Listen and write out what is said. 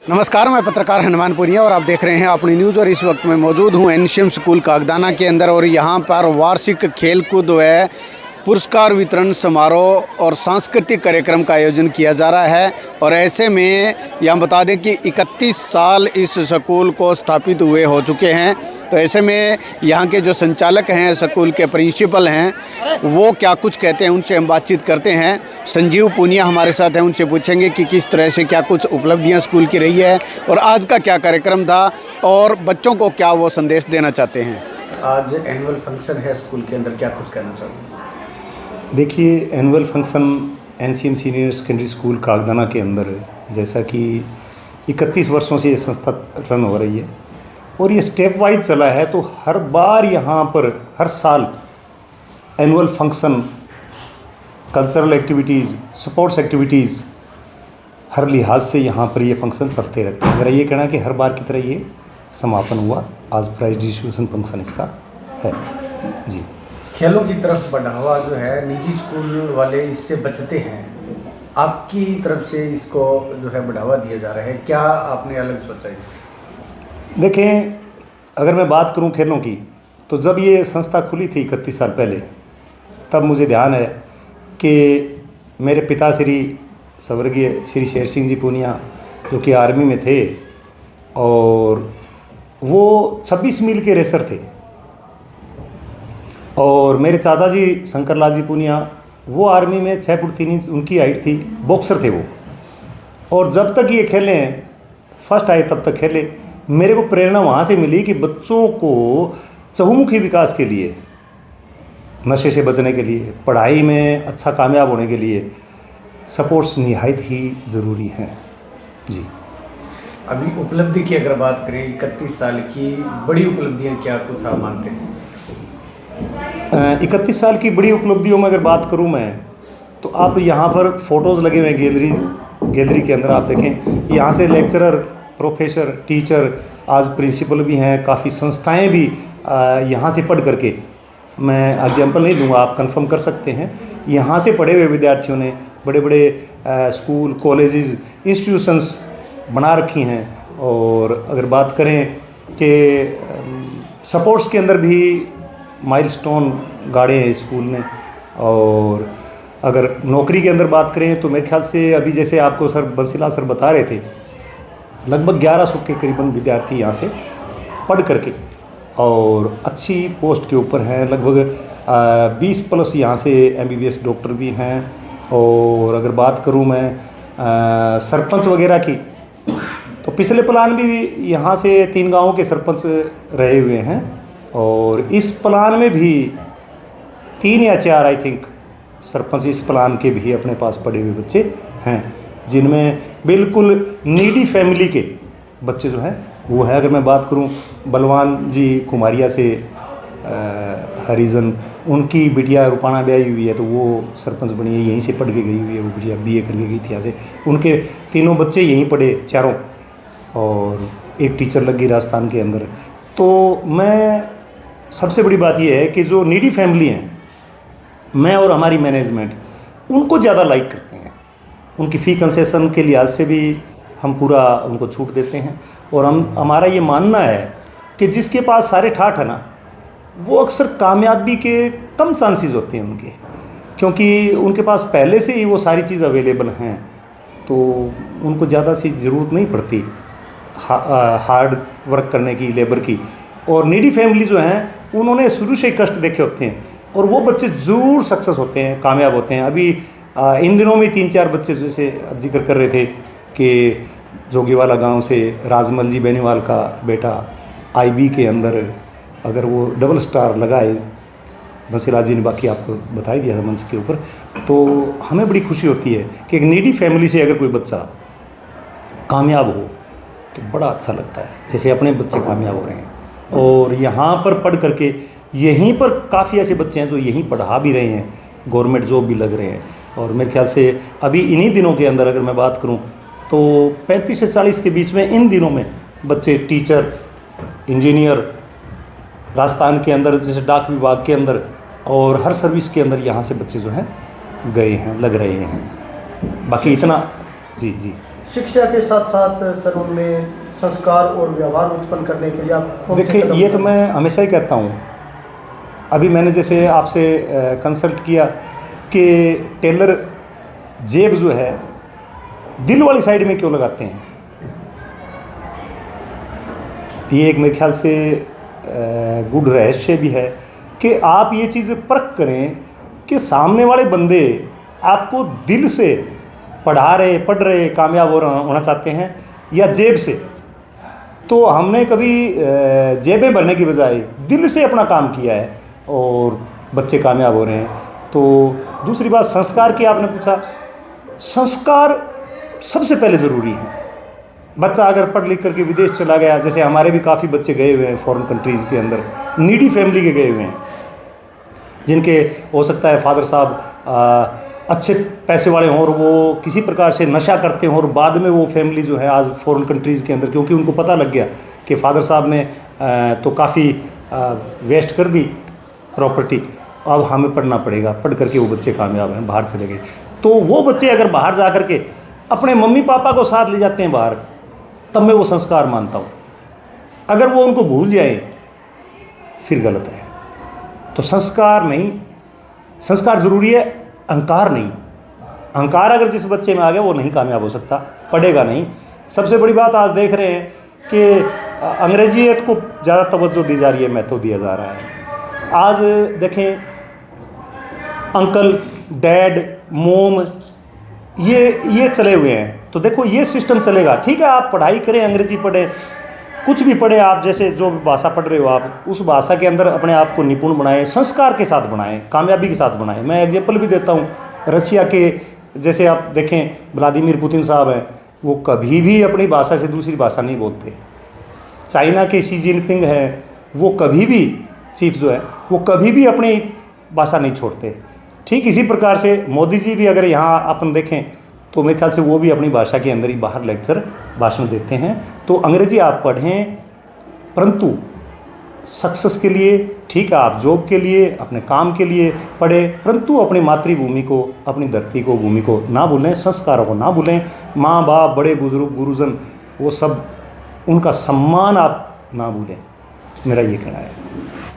नमस्कार, मैं पत्रकार हनुमान पुनिया और आप देख रहे हैं अपनी न्यूज़। और इस वक्त मैं मौजूद हूं एनसीएम स्कूल कागदाना के अंदर और यहां पर वार्षिक खेलकूद व पुरस्कार वितरण समारोह और सांस्कृतिक कार्यक्रम का आयोजन किया जा रहा है। और ऐसे में यहाँ बता दें कि 31 साल इस स्कूल को स्थापित हुए हो चुके हैं। तो ऐसे में यहाँ के जो संचालक हैं, स्कूल के प्रिंसिपल हैं, वो क्या कुछ कहते हैं, उनसे हम बातचीत करते हैं। संजीव पुनिया हमारे साथ हैं, उनसे पूछेंगे कि किस तरह से क्या कुछ उपलब्धियाँ स्कूल की रही है और आज का क्या कार्यक्रम था और बच्चों को क्या वो संदेश देना चाहते हैं। आज एनुअल फंक्शन है स्कूल के अंदर, क्या कुछ कहना चाहोगे? देखिए, annual function N C M senior secondary school Kagdana के अंदर, जैसा कि 31 वर्षों से ये संस्था रन हो रही है और ये स्टेप वाइज चला है, तो हर बार यहाँ पर हर साल annual function, cultural activities, sports activities, हर लिहाज से यहाँ पर ये फंक्शन चलते रहते हैं। मेरा ये कहना है कि हर बार की तरह ये समापन हुआ। आज प्राइज डिस्ट्रीब्यूशन फंक्शन इसका है जी। खेलों की तरफ बढ़ावा जो है, निजी स्कूल वाले इससे बचते हैं, आपकी तरफ से इसको जो है बढ़ावा दिया जा रहा है, क्या आपने अलग सोचा है? देखें, अगर मैं बात करूं खेलों की, तो जब ये संस्था खुली थी 31 साल पहले, तब मुझे ध्यान है कि मेरे पिता श्री स्वर्गीय श्री शेर सिंह जी पुनिया, जो कि आर्मी में थे, और वो 26 मील के रेसर थे, और मेरे चाचा जी शंकर लाल जी पुनिया, वो आर्मी में 6 फुट 3 इंच उनकी हाइट थी, बॉक्सर थे वो। और जब तक ये खेले, फर्स्ट आए तब तक खेले। मेरे को प्रेरणा वहाँ से मिली कि बच्चों को चहुमुखी विकास के लिए, नशे से बचने के लिए, पढ़ाई में अच्छा कामयाब होने के लिए सपोर्ट्स निहायत ही ज़रूरी हैं जी। अभी उपलब्धि की अगर बात करें, 31 साल की बड़ी उपलब्धियां क्या कुछ आप मानते हैं? 31 साल की बड़ी उपलब्धियों में अगर बात करूं मैं, तो आप यहाँ पर फ़ोटोज़ लगे हुए हैं गैलरी के अंदर। आप देखें, यहाँ से लेक्चरर, प्रोफेसर, टीचर, आज प्रिंसिपल भी हैं, काफ़ी संस्थाएं भी यहाँ से पढ़ करके, मैं एग्जाम्पल नहीं दूंगा, आप कंफर्म कर सकते हैं, यहाँ से पढ़े हुए विद्यार्थियों ने बड़े बड़े स्कूल, कॉलेजेस, इंस्टीट्यूशंस बना रखी हैं। और अगर बात करें कि सपोर्ट्स के अंदर भी माइलस्टोन गाड़े हैं स्कूल ने। और अगर नौकरी के अंदर बात करें, तो मेरे ख्याल से अभी जैसे आपको सर बंसीलाल सर बता रहे थे, लगभग 1100 के करीबन विद्यार्थी यहाँ से पढ़ करके और अच्छी पोस्ट के ऊपर हैं। लगभग 20 प्लस यहाँ से MBBS डॉक्टर भी हैं। और अगर बात करूँ मैं सरपंच वगैरह की, तो पिछले प्लान भी यहाँ से 3 गाँवों के सरपंच रहे हुए हैं, और इस प्लान में भी 3 या 4 आई थिंक सरपंच इस प्लान के भी अपने पास पढ़े हुए बच्चे हैं, जिनमें बिल्कुल नीडी फैमिली के बच्चे जो हैं वो है। अगर मैं बात करूं बलवान जी कुमारिया से हरिजन, उनकी बिटिया रूपाणा ब्याही हुई है, तो वो सरपंच बनी है, यहीं से पढ़ के गई हुई है, वो बिटिया BA करके गई थी यहाँ से। उनके 3 बच्चे यहीं पढ़े, चारों, और एक टीचर लग गई राजस्थान के अंदर। तो मैं, सबसे बड़ी बात यह है कि जो नीडी फैमिली हैं, मैं और हमारी मैनेजमेंट उनको ज़्यादा लाइक करते हैं। उनकी फ़ी कंसेशन के लिहाज से भी हम पूरा उनको छूट देते हैं। और हमारा ये मानना है कि जिसके पास सारे ठाठ है ना, वो अक्सर कामयाबी के कम चांसेस होते हैं उनके, क्योंकि उनके पास पहले से ही वो सारी चीज़ अवेलेबल हैं, तो उनको ज़्यादा सी ज़रूरत नहीं पड़ती हार्ड वर्क करने की, लेबर की। और नीडी फैमिली जो हैं, उन्होंने शुरू से ही कष्ट देखे होते हैं, और वो बच्चे ज़रूर सक्सेस होते हैं, कामयाब होते हैं। अभी इन दिनों में 3-4 बच्चे, जैसे जिक्र कर रहे थे कि जोगीवाला गांव से राजमल जी बेनीवाल का बेटा IB के अंदर अगर वो डबल स्टार लगाए, बंसीलाल जी ने बाकी आपको बता ही दिया था मंच के ऊपर, तो हमें बड़ी खुशी होती है कि एक नीडी फैमिली से अगर कोई बच्चा कामयाब हो तो बड़ा अच्छा लगता है, जैसे अपने बच्चे कामयाब हो रहे हैं। और यहाँ पर पढ़ करके, यहीं पर काफ़ी ऐसे बच्चे हैं जो यहीं पढ़ा भी रहे हैं, गवर्नमेंट जॉब भी लग रहे हैं। और मेरे ख्याल से अभी इन्हीं दिनों के अंदर अगर मैं बात करूं, तो 35 से 40 के बीच में इन दिनों में बच्चे टीचर, इंजीनियर, राजस्थान के अंदर जैसे डाक विभाग के अंदर और हर सर्विस के अंदर यहाँ से बच्चे जो हैं गए हैं, लग रहे हैं। बाकी इतना जी। शिक्षा के साथ साथ सर उनमें संस्कार और व्यवहार उत्पन्न करने के लिए आप कौन से देखिए, कदम ये तो मैं हमेशा ही कहता हूँ। अभी मैंने जैसे आपसे कंसल्ट किया कि टेलर जेब जो है दिल वाली साइड में क्यों लगाते हैं, ये एक मेरे ख्याल से गुड रहस्य भी है कि आप ये चीज़ परख करें कि सामने वाले बंदे आपको दिल से पढ़ रहे कामयाब होना चाहते हैं या जेब से। तो हमने कभी जेबें भरने की बजाय दिल से अपना काम किया है और बच्चे कामयाब हो रहे हैं। तो दूसरी बात संस्कार की आपने पूछा, संस्कार सबसे पहले ज़रूरी है। बच्चा अगर पढ़ लिख करके विदेश चला गया, जैसे हमारे भी काफ़ी बच्चे गए हुए हैं फॉरेन कंट्रीज़ के अंदर, नीडी फैमिली के गए हुए हैं, जिनके हो सकता है फादर साहब अच्छे पैसे वाले हों और वो किसी प्रकार से नशा करते हों और बाद में वो फैमिली जो है आज फॉरेन कंट्रीज़ के अंदर, क्योंकि उनको पता लग गया कि फादर साहब ने तो काफ़ी वेस्ट कर दी प्रॉपर्टी, अब हमें पढ़ना पड़ेगा, पढ़ करके वो बच्चे कामयाब हैं, बाहर चले गए। तो वो बच्चे अगर बाहर जा कर के अपने मम्मी पापा को साथ ले जाते हैं बाहर, तब मैं वो संस्कार मानता हूँ। अगर वो उनको भूल जाए फिर गलत है। तो संस्कार नहीं, संस्कार ज़रूरी है, अहंकार नहीं। अहंकार अगर जिस बच्चे में आ गया वो नहीं कामयाब हो सकता, पढ़ेगा नहीं। सबसे बड़ी बात आज देख रहे हैं कि अंग्रेजियत को ज़्यादा तवज्जो दी जा रही है, महत्व दिया जा रहा है। आज देखें अंकल, डैड, मोम ये चले हुए हैं। तो देखो ये सिस्टम चलेगा, ठीक है, आप पढ़ाई करें, अंग्रेजी पढ़ें, कुछ भी पढ़े आप, जैसे जो भाषा पढ़ रहे हो आप उस भाषा के अंदर अपने आप को निपुण बनाएं, संस्कार के साथ बनाएं, कामयाबी के साथ बनाएं। मैं एग्जांपल भी देता हूँ, रशिया के जैसे आप देखें व्लादिमीर पुतिन साहब हैं, वो कभी भी अपनी भाषा से दूसरी भाषा नहीं बोलते। चाइना के शी जिनपिंग हैं, वो कभी भी चीफ जो है वो कभी भी अपनी भाषा नहीं छोड़ते। ठीक इसी प्रकार से मोदी जी भी अगर यहाँ अपन देखें तो मेरे ख्याल से वो भी अपनी भाषा के अंदर ही बाहर लेक्चर भाषण देते हैं। तो अंग्रेजी आप पढ़ें, परंतु सक्सेस के लिए, ठीक है, आप जॉब के लिए, अपने काम के लिए पढ़ें, परंतु अपनी मातृभूमि को, अपनी धरती को, भूमि को ना भूलें, संस्कारों को ना भूलें। माँ बाप, बड़े बुजुर्ग, गुरुजन, वो सब, उनका सम्मान आप ना भूलें, मेरा ये कहना है।